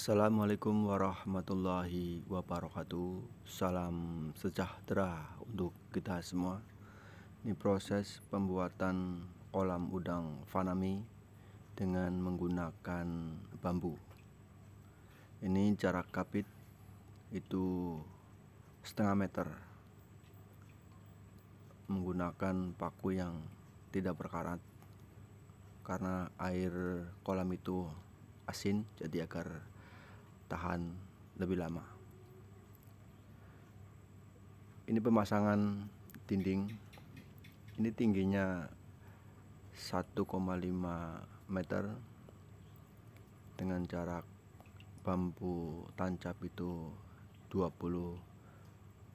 Assalamualaikum warahmatullahi wabarakatuh. Salam sejahtera untuk kita semua. Ini proses pembuatan kolam udang fanami dengan menggunakan bambu. Ini jarak kapit itu setengah meter, menggunakan paku yang tidak berkarat karena air kolam itu asin, jadi agar tahan lebih lama. Ini pemasangan dinding. Ini tingginya 1,5 meter dengan jarak bambu tancap itu 20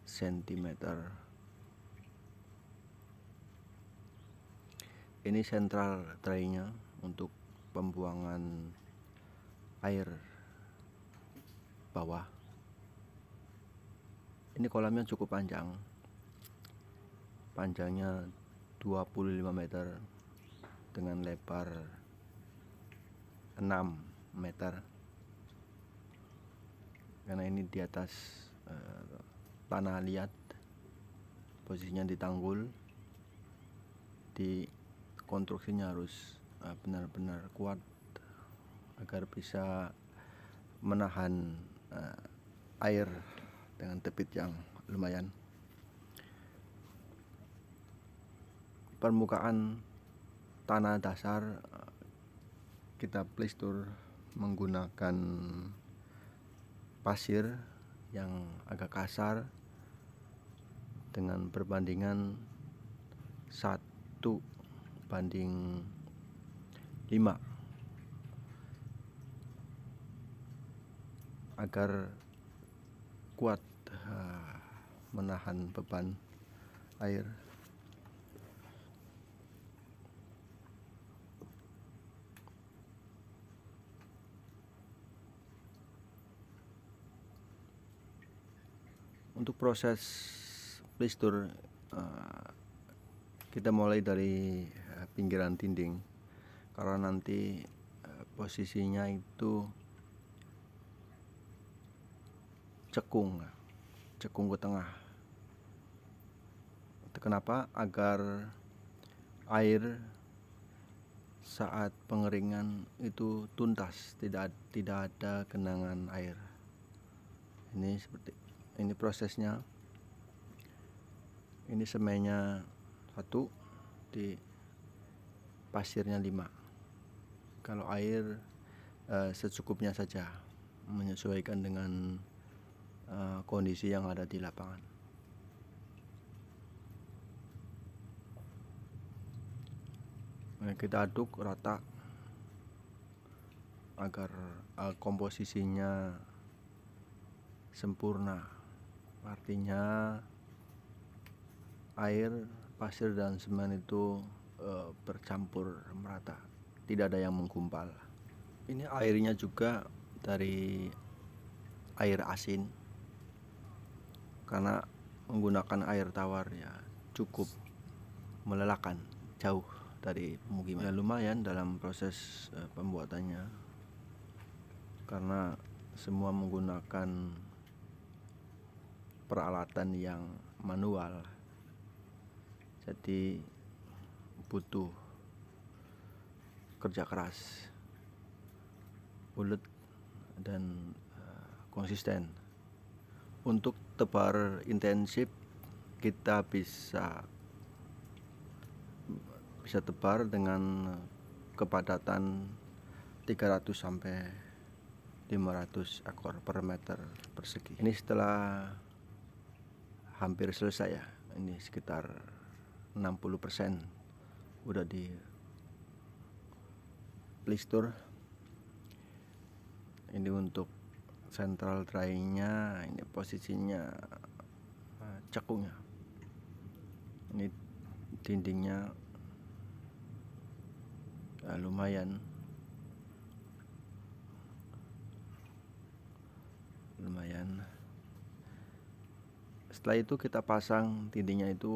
cm. Ini sentral tray-nya untuk pembuangan air bawah. Ini kolamnya cukup panjang. Panjangnya 25 meter dengan lebar 6 meter. Karena ini di atas tanah liat, posisinya di tanggul. Di konstruksinya harus benar-benar kuat agar bisa menahan air dengan debit yang lumayan. Permukaan tanah dasar kita plistur menggunakan pasir yang agak kasar dengan perbandingan 1:5 agar kuat menahan beban air. Untuk proses plistur kita mulai dari pinggiran dinding, karena nanti posisinya itu cekung ke tengah. Kenapa? Agar air saat pengeringan itu tuntas, tidak ada genangan air. Ini prosesnya. Ini semainya 1, di pasirnya 5. Kalau air secukupnya saja, menyesuaikan dengan kondisi yang ada di lapangan. Kita aduk rata agar komposisinya sempurna. Artinya air, pasir dan semen itu bercampur merata, tidak ada yang menggumpal. Ini airnya juga dari air asin, karena menggunakan air tawar ya cukup melelahkan, jauh dari pemukiman. Ya lumayan dalam proses pembuatannya, karena semua menggunakan peralatan yang manual, jadi butuh kerja keras, ulet dan konsisten. Untuk tebar intensif kita bisa tebar dengan kepadatan 300 sampai 500 ekor per meter persegi. Ini setelah hampir selesai ya, ini sekitar 60% udah di plistur. Ini untuk sentral tray-nya, ini posisinya cekungnya. Ini dindingnya lumayan. Setelah itu kita pasang dindingnya itu,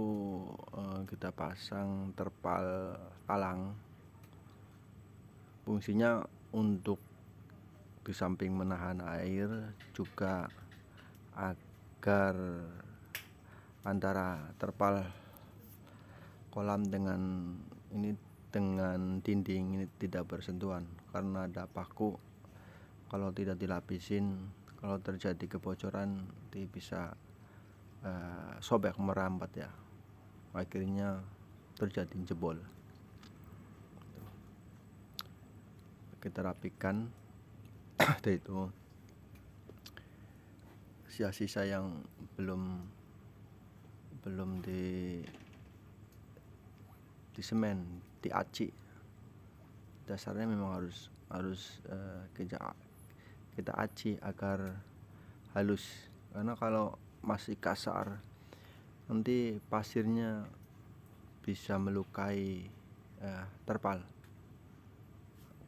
kita pasang terpal talang. Fungsinya untuk di samping menahan air juga agar antara terpal kolam dengan dinding ini tidak bersentuhan, karena ada paku. Kalau tidak dilapisin, kalau terjadi kebocoran bisa sobek merambat ya, akhirnya terjadi jebol. Kita rapikan itu sisa-sisa yang belum di semen, diaci. Dasarnya memang harus kita aci agar halus, karena kalau masih kasar nanti pasirnya bisa melukai terpal.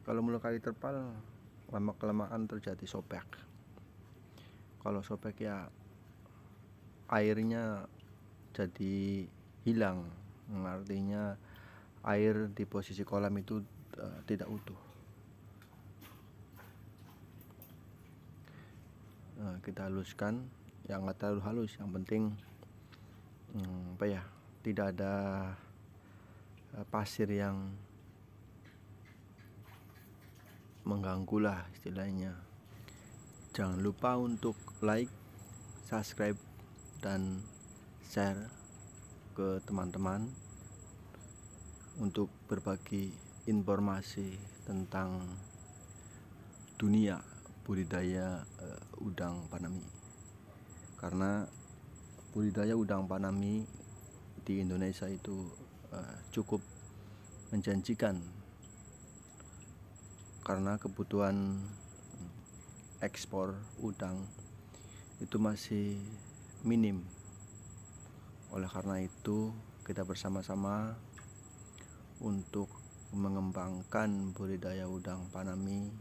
Kalau melukai terpal, lama-kelamaan terjadi sobek. Kalau sobek ya airnya jadi hilang, artinya air di posisi kolam itu tidak utuh. Kita haluskan, yang nggak terlalu halus, yang penting tidak ada pasir yang mengganggu lah istilahnya. Jangan lupa untuk like, subscribe, dan share ke teman-teman untuk berbagi informasi tentang dunia budidaya udang Panami. Karena budidaya udang Panami di Indonesia itu cukup menjanjikan, karena kebutuhan ekspor udang itu masih minim. Oleh karena itu kita bersama-sama untuk mengembangkan budidaya udang Panami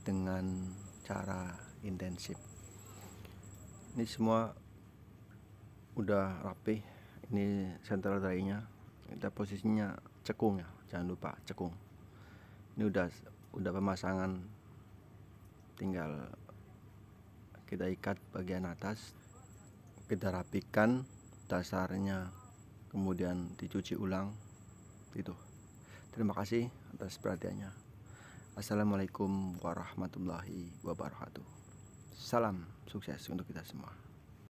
dengan cara intensif. Ini semua udah rapi. Ini sentral dry-nya, kita posisinya cekung ya, jangan lupa cekung. Ini udah pemasangan, tinggal kita ikat bagian atas, kita rapikan dasarnya, kemudian dicuci ulang. Itu. Terima kasih atas perhatiannya. Assalamualaikum warahmatullahi wabarakatuh. Salam sukses untuk kita semua.